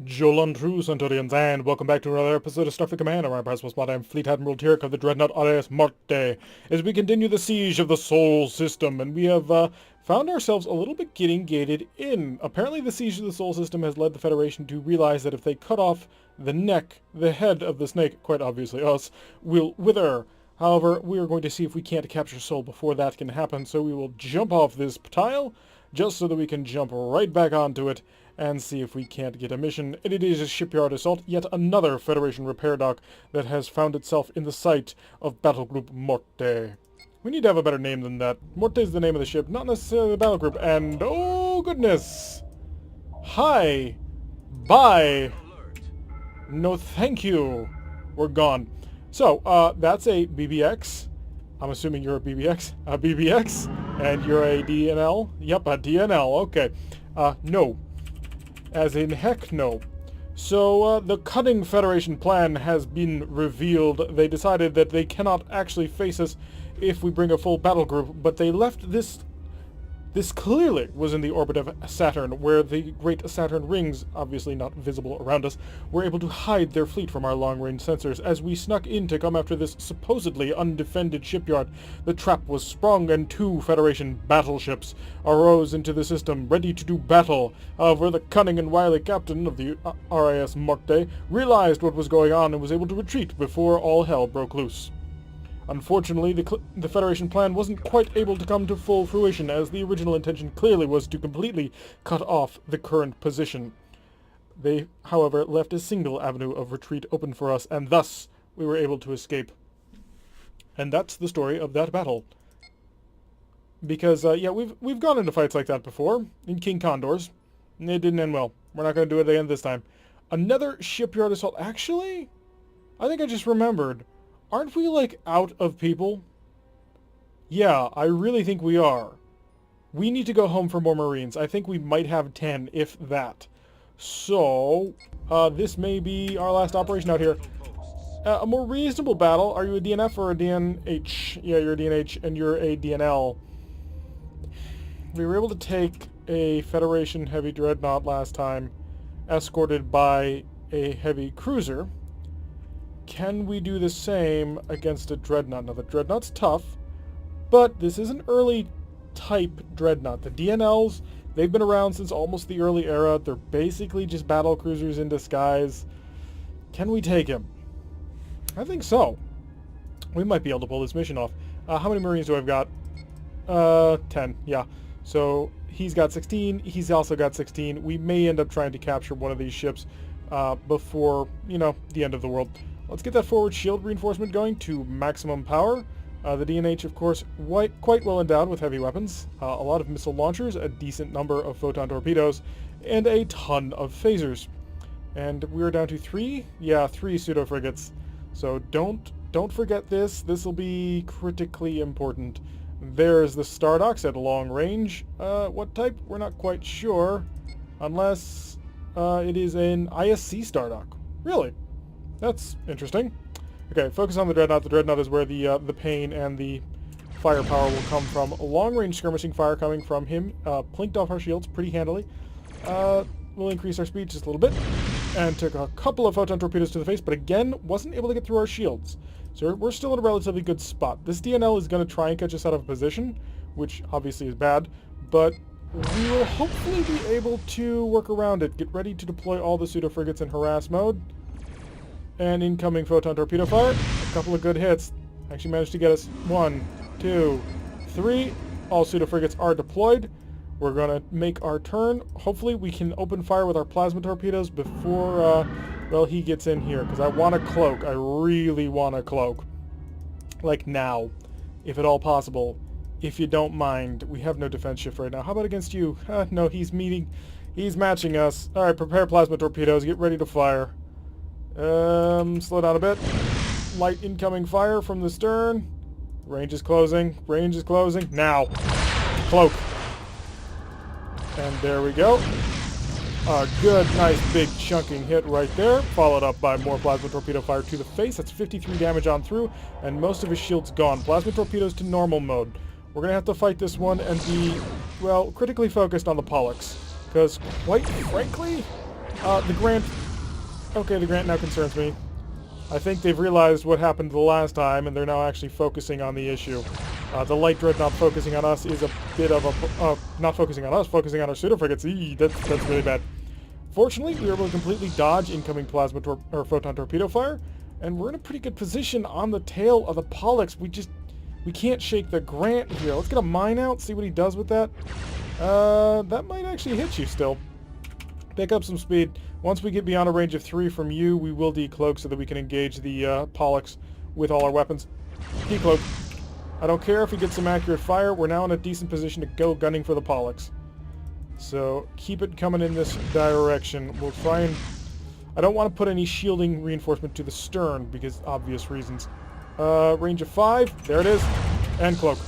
Jolan true Centurions, and welcome back to another episode of Starfleet Command. Orion Pirates, I am Fleet Admiral Tyrek of the Dreadnought Orion Marte, as we continue the siege of the Sol System, and we have found ourselves a little bit getting gated in. Apparently the siege of the Sol System has led the Federation to realize that if they cut off the neck, the head of the snake, quite obviously us, will wither. However, we are going to see if we can't capture Sol before that can happen, so we will jump off this tile, just so that we can jump right back onto it, and see if we can't get a mission. And it is a shipyard assault, yet another Federation repair dock that has found itself in the sight of Battle Group Morte. We need to have a better name than that. Morte is the name of the ship, not necessarily the battle group. And oh goodness! Hi! Bye! No thank you! We're gone. So, that's a BBX. I'm assuming you're a BBX. A BBX? And you're a DNL? Yep, a DNL. Okay. No. As in heck no. So, the cunning Federation plan has been revealed. They decided that they cannot actually face us if we bring a full battle group, but they left this... This clearly was in the orbit of Saturn, where the great Saturn rings, obviously not visible around us, were able to hide their fleet from our long-range sensors. As we snuck in to come after this supposedly undefended shipyard, the trap was sprung and 2 Federation battleships arose into the system, ready to do battle. However, the cunning and wily captain of the RIS Marte realized what was going on and was able to retreat before all hell broke loose. Unfortunately, the Federation plan wasn't quite able to come to full fruition, as the original intention clearly was to completely cut off the current position. They, however, left a single avenue of retreat open for us, and thus we were able to escape. And that's the story of that battle. Because, yeah, we've gone into fights like that before, in King Condors. And it didn't end well. We're not going to do it again this time. Another shipyard assault. Actually, I think I just remembered. Aren't we, like, out of people? Yeah, I really think we are. We need to go home for more Marines. I think we might have 10, if that. So, this may be our last operation out here. A more reasonable battle. Are you a DNF or a DNH? Yeah, you're a DNH, and you're a DNL. We were able to take a Federation heavy dreadnought last time, escorted by a heavy cruiser. Can we do the same against a dreadnought? Now, the dreadnought's tough, but this is an early type dreadnought. The DNLs, they've been around since almost the early era. They're basically just battle cruisers in disguise. Can we take him? I think so. We might be able to pull this mission off. How many Marines do I've got? 10, yeah. So he's got 16. He's also got 16. We may end up trying to capture one of these ships before, you know, the end of the world. Let's get that forward shield reinforcement going to maximum power. The DNH, of course, quite well endowed with heavy weapons, a lot of missile launchers, a decent number of photon torpedoes, and a ton of phasers. And we're down to 3? Yeah, 3 pseudo-frigates. So don't forget this. This will be critically important. There's the Star Docks at long range. What type? We're not quite sure, unless it is an ISC Star Dock. Really? That's interesting. Okay, focus on the Dreadnought. The Dreadnought is where the pain and the firepower will come from. Long-range skirmishing fire coming from him. Plinked off our shields pretty handily. We'll increase our speed just a little bit. And took a couple of photon torpedoes to the face, but again, wasn't able to get through our shields. So we're still in a relatively good spot. This DNL is going to try and catch us out of position, which obviously is bad, but we will hopefully be able to work around it. Get ready to deploy all the pseudo-frigates in harass mode. And incoming photon torpedo fire. A couple of good hits. Actually managed to get us 1, 2, 3. All pseudo-frigates are deployed. We're going to make our turn. Hopefully we can open fire with our plasma torpedoes before, well, he gets in here. Because I want a cloak. I really want a cloak. Like now. If at all possible. If you don't mind. We have no defense shift right now. How about against you? No, he's matching us. Alright, prepare plasma torpedoes. Get ready to fire. Slow down a bit. Light incoming fire from the stern. Range is closing. Range is closing. Now. Cloak. And there we go. A good, nice, big chunking hit right there. Followed up by more plasma torpedo fire to the face. That's 53 damage on through. And most of his shield's gone. Plasma torpedoes to normal mode. We're going to have to fight this one and be, well, critically focused on the Pollux. Because, quite frankly, The Grant... Okay, the Grant now concerns me. I think they've realized what happened the last time, and they're now actually focusing on the issue. The light dreadnought focusing on us is a bit of a... not focusing on us, focusing on our pseudo-frigates. That's really bad. Fortunately, we were able to completely dodge incoming plasma or photon torpedo fire, and we're in a pretty good position on the tail of the Pollux. We can't shake the Grant here. Let's get a mine out, see what he does with that. That might actually hit you still. Pick up some speed. Once we get beyond a range of 3 from you, we will decloak so that we can engage the Pollux with all our weapons. Decloak. I don't care if we get some accurate fire. We're now in a decent position to go gunning for the Pollux. So keep it coming in this direction. We'll try and... I don't want to put any shielding reinforcement to the stern because obvious reasons. Range of 5. There it is. And cloak.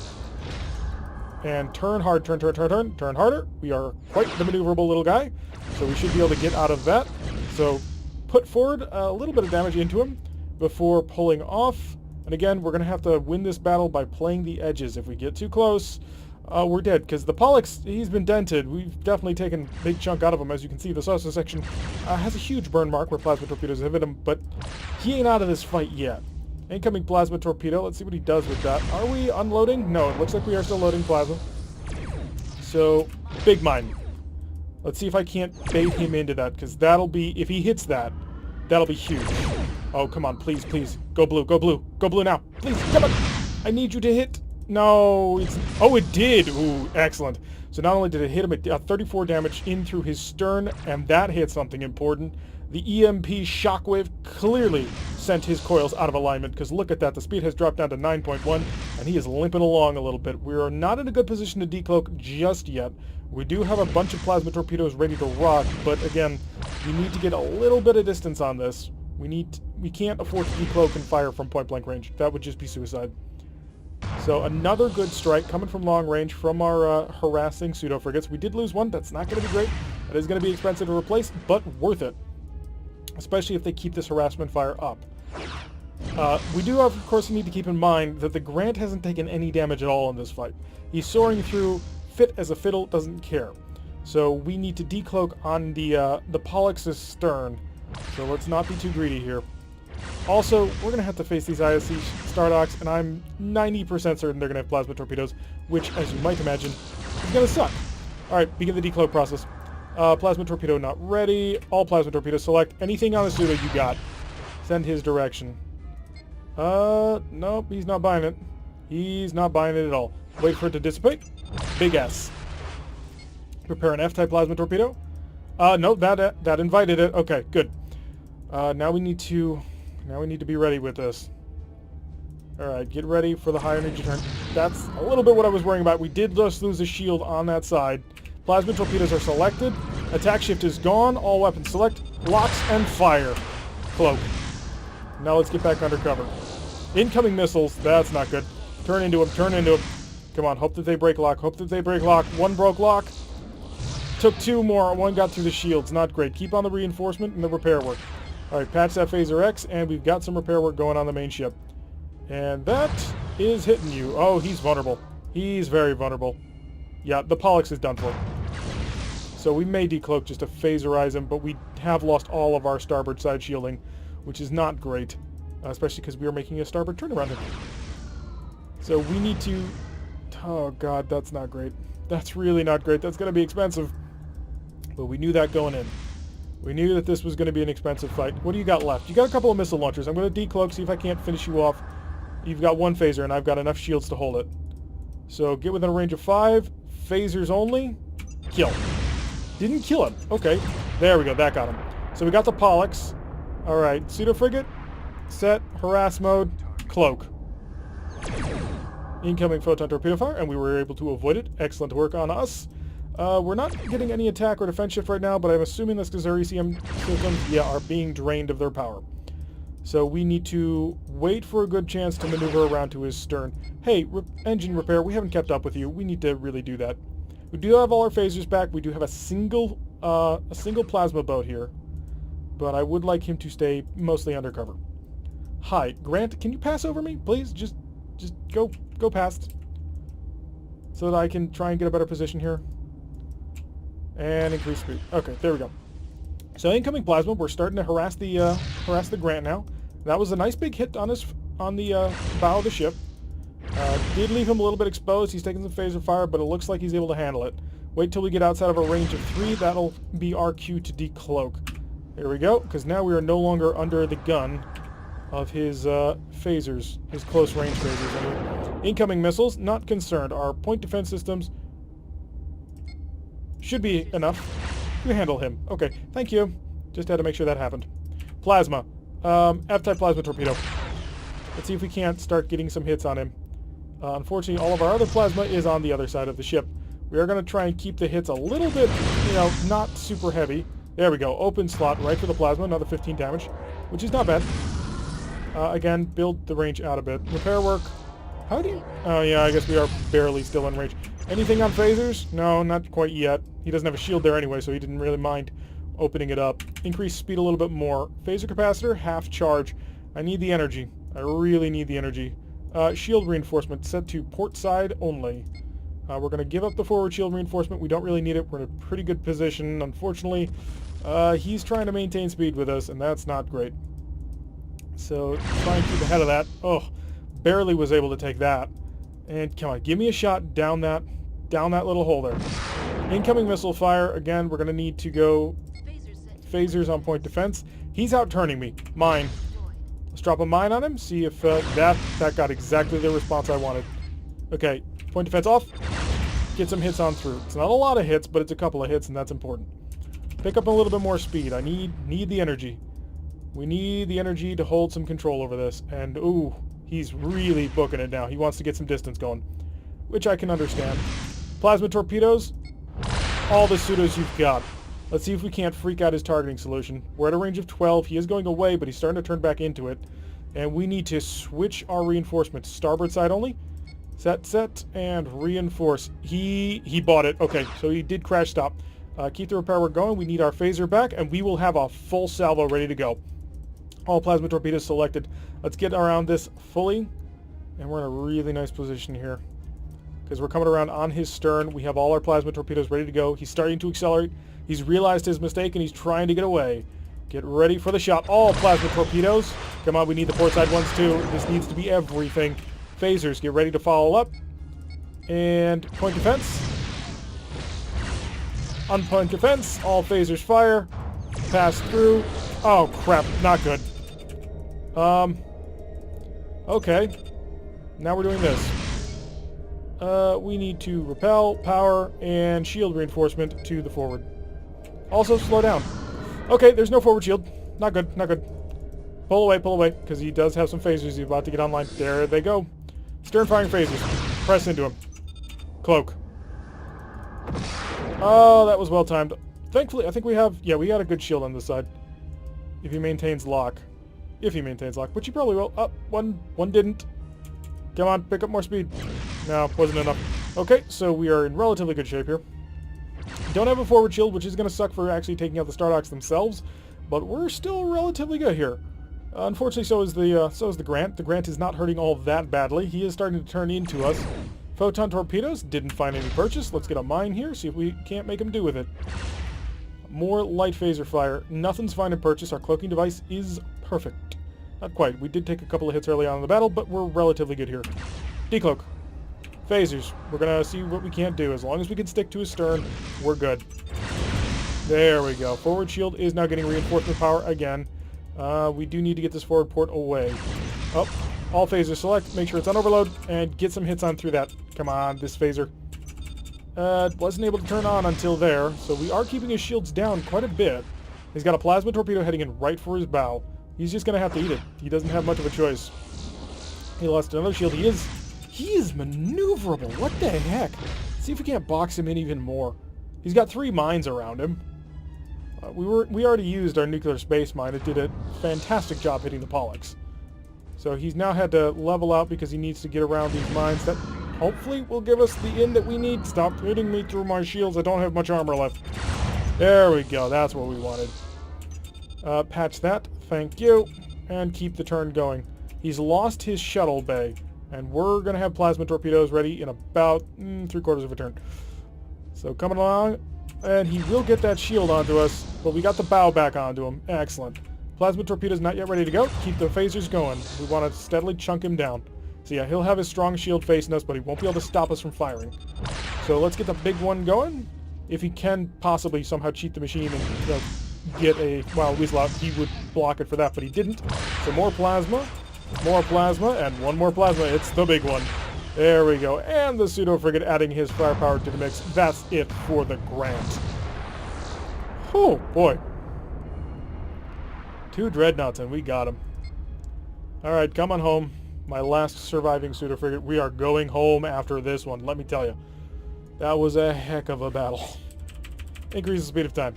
And turn hard. Turn harder. We are quite the maneuverable little guy. So we should be able to get out of that. So put forward a little bit of damage into him before pulling off. And again, we're going to have to win this battle by playing the edges. If we get too close, we're dead. Because the Pollux, he's been dented. We've definitely taken a big chunk out of him. As you can see, the saucer section has a huge burn mark where plasma torpedoes have hit him. But he ain't out of this fight yet. Incoming plasma torpedo. Let's see what he does with that. Are we unloading? No, it looks like we are still loading plasma. So, big mine. Let's see if I can't bait him into that, because that'll be, if he hits that, that'll be huge. Oh, come on, please, please. Go blue, go blue. Go blue now. Please, come on. I need you to hit. No, it's... Oh, it did. Ooh, excellent. So not only did it hit him, it did 34 damage in through his stern, and that hit something important. The EMP shockwave clearly sent his coils out of alignment, because look at that. The speed has dropped down to 9.1, and he is limping along a little bit. We are not in a good position to decloak just yet. We do have a bunch of plasma torpedoes ready to rock, but again, we need to get a little bit of distance on this. We can't afford to decloak and fire from point-blank range. That would just be suicide. So another good strike coming from long range from our harassing pseudo-frigates. We did lose one. That's not going to be great. That is going to be expensive to replace, but worth it. Especially if they keep this harassment fire up. We do have, of course, need to keep in mind that the Grant hasn't taken any damage at all in this fight. He's soaring through, fit as a fiddle, doesn't care. So we need to decloak on the Pollux's stern. So let's not be too greedy here. Also, we're going to have to face these ISC Stardocks, and I'm 90% certain they're going to have plasma torpedoes, which, as you might imagine, is going to suck. Alright, begin the decloak process. Plasma torpedo not ready. All plasma torpedoes select. Anything on the pseudo you got. Send his direction. Nope, he's not buying it. He's not buying it at all. Wait for it to dissipate. Big S. Prepare an F-type plasma torpedo. No, that invited it. Okay, good. Now we need to be ready with this. Alright, get ready for the high energy turn. That's a little bit what I was worrying about. We did just lose a shield on that side. Plasma torpedoes are selected. Attack shift is gone. All weapons select. Locks and fire. Cloak. Now let's get back under cover. Incoming missiles. That's not good. Turn into him. Turn into him. Come on. Hope that they break lock. Hope that they break lock. One broke lock. Took 2 more. 1 got through the shields. Not great. Keep on the reinforcement and the repair work. Alright, patch that Phaser X, and we've got some repair work going on the main ship. And that is hitting you. Oh, he's vulnerable. He's very vulnerable. Yeah, the Pollux is done for. So we may decloak just to phaserize him, but we have lost all of our starboard side shielding, which is not great, especially because we are making a starboard turnaround. So we need to... Oh god, that's not great. That's really not great. That's going to be expensive. But we knew that going in. We knew that this was going to be an expensive fight. What do you got left? You got a couple of missile launchers. I'm going to decloak, see if I can't finish you off. You've got 1 phaser, and I've got enough shields to hold it. So get within a range of 5. Phasers only. Kill. Didn't kill him. Okay. There we go. That got him. So we got the Pollux. Alright. Pseudo-frigate. Set. Harass mode. Cloak. Incoming photon torpedo fire, and we were able to avoid it. Excellent work on us. We're not getting any attack or defense shift right now, but I'm assuming that's because our ECM systems, are being drained of their power. So we need to wait for a good chance to maneuver around to his stern. Hey, engine repair, we haven't kept up with you. We need to really do that. We do have all our phasers back. We do have a single plasma boat here, but I would like him to stay mostly undercover. Hi, Grant, can you pass over me, please? Just go past, so that I can try and get a better position here. And increase speed. Okay, there we go. So incoming plasma, we're starting to harass the Grant now. That was a nice big hit on the bow of the ship. Did leave him a little bit exposed. He's taking some phaser fire, but it looks like he's able to handle it. Wait till we get outside of a range of 3. That'll be our cue to decloak. There we go, because now we are no longer under the gun of his phasers, his close range phasers. Anyway. Incoming missiles, not concerned. Our point defense systems should be enough to handle him. Okay, thank you. Just had to make sure that happened. Plasma. F-type plasma torpedo. Let's see if we can't start getting some hits on him. Unfortunately, all of our other plasma is on the other side of the ship. We are going to try and keep the hits a little bit, not super heavy. There we go. Open slot right for the plasma. Another 15 damage, which is not bad. Again, build the range out a bit. Repair work. How do you... Oh, yeah, I guess we are barely still in range. Anything on phasers? No, not quite yet. He doesn't have a shield there anyway, so he didn't really mind opening it up. Increase speed a little bit more. Phaser capacitor, half charge. I need the energy. I really need the energy. Shield reinforcement set to port side only. We're going to give up the forward shield reinforcement. We don't really need it. We're in a pretty good position. Unfortunately, he's trying to maintain speed with us, and that's not great. So try and keep ahead of that. Oh, barely was able to take that. And come on, give me a shot down that little hole there. Incoming missile fire. Again, we're going to need to go phasers on point defense. He's out turning me. Mine. Let's drop a mine on him. See if that got exactly the response I wanted. Okay, point defense off. Get some hits on through. It's not a lot of hits, but it's a couple of hits, and that's important. Pick up a little bit more speed. I need the energy. We need the energy to hold some control over this. And, ooh, he's really booking it now. He wants to get some distance going, which I can understand. Plasma torpedoes. All the pseudos you've got. Let's see if we can't freak out his targeting solution. We're at a range of 12. He is going away, but he's starting to turn back into it. And we need to switch our reinforcements. Starboard side only. Set, and reinforce. He bought it. Okay, so he did crash stop. Keep the repair work going. We need our phaser back, and we will have a full salvo ready to go. All plasma torpedoes selected. Let's get around this fully. And we're in a really nice position here, because we're coming around on his stern. We have all our plasma torpedoes ready to go. He's starting to accelerate. He's realized his mistake, and he's trying to get away. Get ready for the shot. All plasma torpedoes. Come on, we need the port side ones too. This needs to be everything. Phasers, get ready to follow up. And point defense. On point defense, all phasers fire. Pass through. Oh, crap. Not good. Okay. Now we're doing this. We need to repel, power, and shield reinforcement to the forward. Also, slow down. Okay, there's no forward shield. Not good, not good. Pull away, because he does have some phasers he's about to get online. There they go. Stern firing phasers. Press into him. Cloak. Oh, that was well timed. Thankfully, I think we have... Yeah, we got a good shield on this side. If he maintains lock. If he maintains lock, which he probably will. Oh, one didn't. Come on, pick up more speed. No, wasn't enough. Okay, so we are in relatively good shape here. Don't have a forward shield, which is going to suck for actually taking out the Stardocks themselves, but we're still relatively good here. Unfortunately, so is the Grant. The Grant is not hurting all that badly. He is starting to turn into us. Photon torpedoes, didn't find any purchase. Let's get a mine here, see if we can't make him do with it. More light phaser fire. Nothing's finding purchase. Our cloaking device is perfect. Not quite. We did take a couple of hits early on in the battle, but we're relatively good here. Decloak. Phasers. We're going to see what we can't do. As long as we can stick to his stern, we're good. There we go. Forward shield is now getting reinforcement power again. We do need to get this forward port away. Oh, all phasers select. Make sure it's on overload, and get some hits on through that. Come on, this phaser. Wasn't able to turn on until there, so we are keeping his shields down quite a bit. He's got a plasma torpedo heading in right for his bow. He's just going to have to eat it. He doesn't have much of a choice. He lost another shield. He is maneuverable. What the heck? Let's see if we can't box him in even more. He's got 3 mines around him. We already used our nuclear space mine. It did a fantastic job hitting the Pollux. So he's now had to level out because he needs to get around these mines that hopefully will give us the in that we need. Stop hitting me through my shields. I don't have much armor left. There we go. That's what we wanted. Patch that. Thank you. And keep the turn going. He's lost his shuttle bay. And we're going to have plasma torpedoes ready in about 3/4 of a turn. So coming along. And he will get that shield onto us, but we got the bow back onto him. Excellent. Plasma torpedoes not yet ready to go. Keep the phasers going. We want to steadily chunk him down. So yeah, he'll have his strong shield facing us, but he won't be able to stop us from firing. So let's get the big one going. If he can possibly somehow cheat the machine and get a wild weasel out, he would block it for that, but he didn't. So more plasma, and one more plasma. It's the big one. There we go. And the pseudo-frigate adding his firepower to the mix. That's it for the Grant. Oh, boy. 2 dreadnoughts, and we got him. Alright, come on home. My last surviving pseudo-frigate. We are going home after this one, let me tell you. That was a heck of a battle. Increase the speed of time,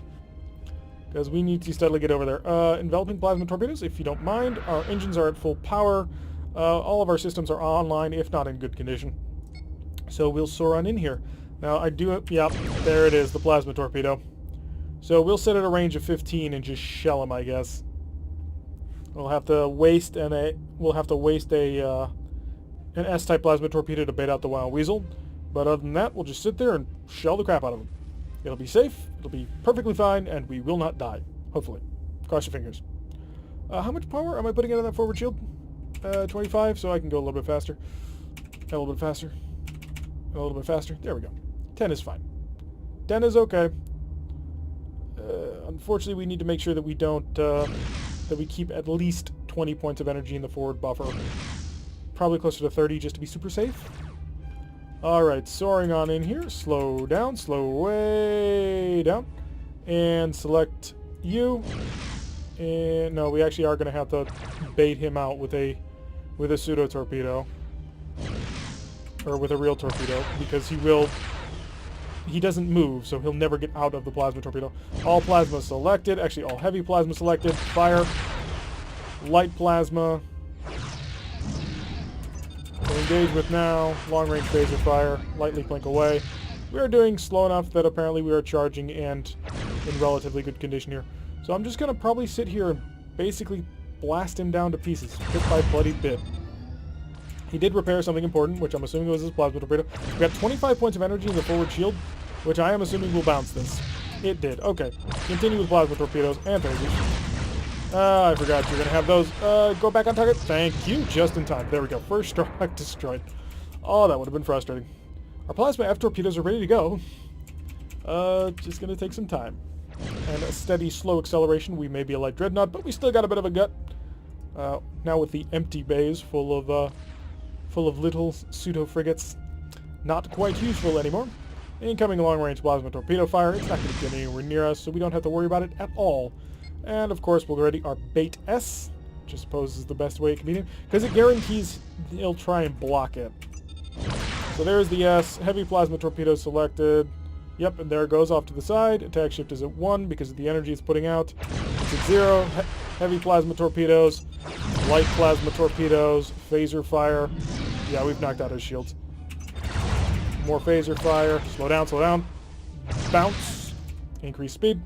because we need to steadily get over there. Enveloping plasma torpedoes, if you don't mind. Our engines are at full power. All of our systems are online, if not in good condition. So we'll soar on in here. Now I do it. Yep, there it is, the plasma torpedo. So we'll set at a range of 15 and just shell him, I guess. We'll have to waste an S-type plasma torpedo to bait out the wild weasel. But other than that, we'll just sit there and shell the crap out of him. It'll be safe, it'll be perfectly fine, and we will not die. Hopefully. Cross your fingers. How much power am I putting into that forward shield? 25, so I can go a little bit faster. A little bit faster. A little bit faster. There we go. 10 is fine. 10 is okay. Unfortunately, we need to make sure that we don't, that we keep at least 20 points of energy in the forward buffer. Probably closer to 30 just to be super safe. Alright, soaring on in here. Slow down, slow way down. And select you. And no, we actually are going to have to bait him out with a pseudo torpedo, or with a real torpedo, because he doesn't move, so he'll never get out of the plasma torpedo. All plasma selected, actually all heavy plasma selected. Fire, light plasma. So engage with now. Long range phaser fire, lightly blink away. We are doing slow enough that apparently we are charging and in relatively good condition here. So I'm just going to probably sit here and basically blast him down to pieces, bit by bloody bit. He did repair something important, which I'm assuming was his plasma torpedo. We got 25 points of energy in the forward shield, which I am assuming will bounce this. It did. Okay. Continue with plasma torpedoes and phasers. I forgot you're going to have those. Go back on target. Thank you. Just in time. There we go. First strike destroyed. Oh, that would have been frustrating. Our plasma F torpedoes are ready to go. Just going to take some time. And a steady, slow acceleration. We may be a light dreadnought, but we still got a bit of a gut. Now with the empty bays full of little pseudo-frigates, not quite useful anymore. Incoming long-range plasma torpedo fire. It's not going to get anywhere near us, so we don't have to worry about it at all. And of course, we'll get ready our bait S, which I suppose is the best way it can be, because it guarantees he'll try and block it. So there's the S. Heavy plasma torpedo selected. Yep, and there it goes off to the side. Attack shift is at 1 because of the energy it's putting out. It's at 0. Heavy plasma torpedoes. Light plasma torpedoes. Phaser fire. Yeah, we've knocked out his shields. More phaser fire. Slow down, slow down. Bounce. Increase speed.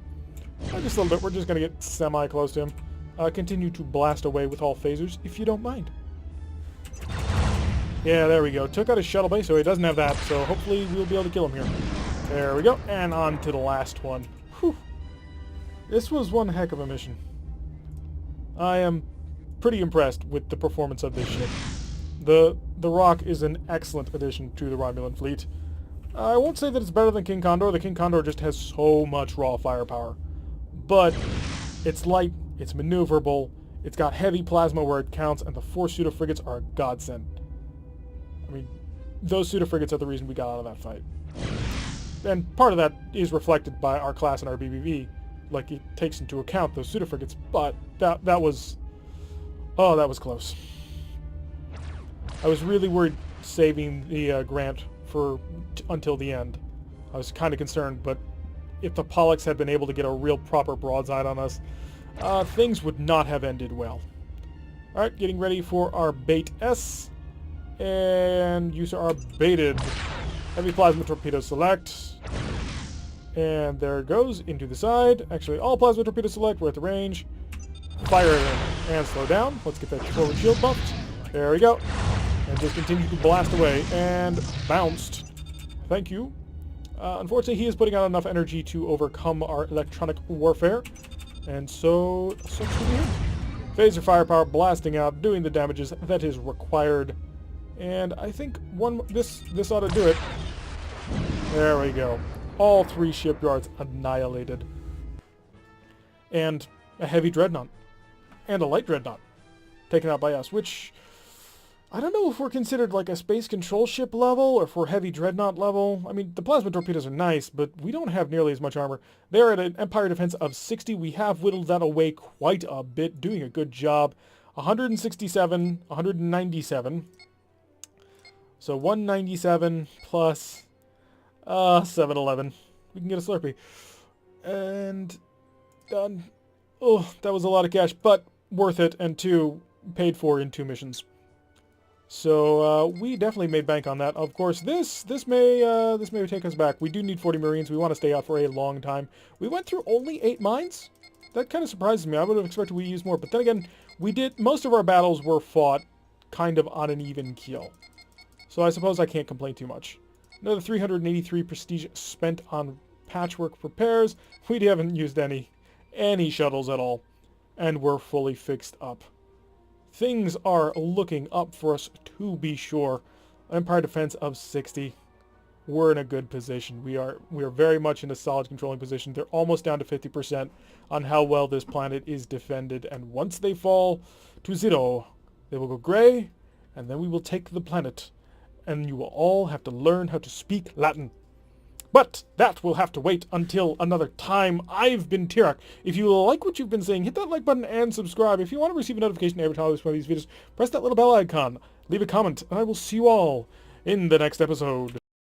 Just a little bit. We're just going to get semi-close to him. Continue to blast away with all phasers, if you don't mind. Yeah, there we go. Took out his shuttle bay, so he doesn't have that. So hopefully we'll be able to kill him here. There we go. And on to the last one. Whew. This was one heck of a mission. I am pretty impressed with the performance of this ship. The Rock is an excellent addition to the Romulan fleet. I won't say that it's better than King Condor. The King Condor just has so much raw firepower. But it's light, it's maneuverable, it's got heavy plasma where it counts, and the 4 pseudo-frigates are a godsend. I mean, those pseudo-frigates are the reason we got out of that fight. And part of that is reflected by our class and our BBV. Like, it takes into account those pseudo-frigates, but that was... Oh, that was close. I was really worried saving the Grant for until the end. I was kind of concerned, but if the Pollux had been able to get a real proper broadside on us, things would not have ended well. Alright, getting ready for our bait S. And use our baited. Heavy plasma torpedo select. And there it goes, into the side. Actually, all plasma torpedoes select, we're at the range. Fire it in, and slow down. Let's get that forward shield buffed. There we go. And just continue to blast away, and bounced. Thank you. Unfortunately, he is putting out enough energy to overcome our electronic warfare. And so, such to be it. Phaser firepower blasting out, doing the damages that is required. And I think this ought to do it. There we go. All 3 shipyards annihilated. And a heavy dreadnought. And a light dreadnought. Taken out by us, which... I don't know if we're considered like a space control ship level, or if we're heavy dreadnought level. I mean, the plasma torpedoes are nice, but we don't have nearly as much armor. They're at an Empire defense of 60. We have whittled that away quite a bit, doing a good job. 167, 197. So 197 plus 711. We can get a Slurpee. And done. Oh, that was a lot of cash, but worth it, and 2 paid for in 2 missions. So we definitely made bank on that. Of course, this may take us back. We do need 40 Marines. We want to stay out for a long time. We went through only 8 mines. That kind of surprises me. I would have expected we use more. But then again, most of our battles were fought kind of on an even keel. So I suppose I can't complain too much. Another 383 prestige spent on patchwork repairs. We haven't used any shuttles at all, and we're fully fixed up. Things are looking up for us, to be sure. Empire defense of 60. We're in a good position. We are very much in a solid controlling position. They're almost down to 50% on how well this planet is defended. And once they fall to 0, they will go gray, and then we will take the planet. And you will all have to learn how to speak Latin. But that will have to wait until another time. I've been Tirak. If you like what you've been seeing, hit that like button and subscribe. If you want to receive a notification every time I post one of these videos, press that little bell icon. Leave a comment, and I will see you all in the next episode.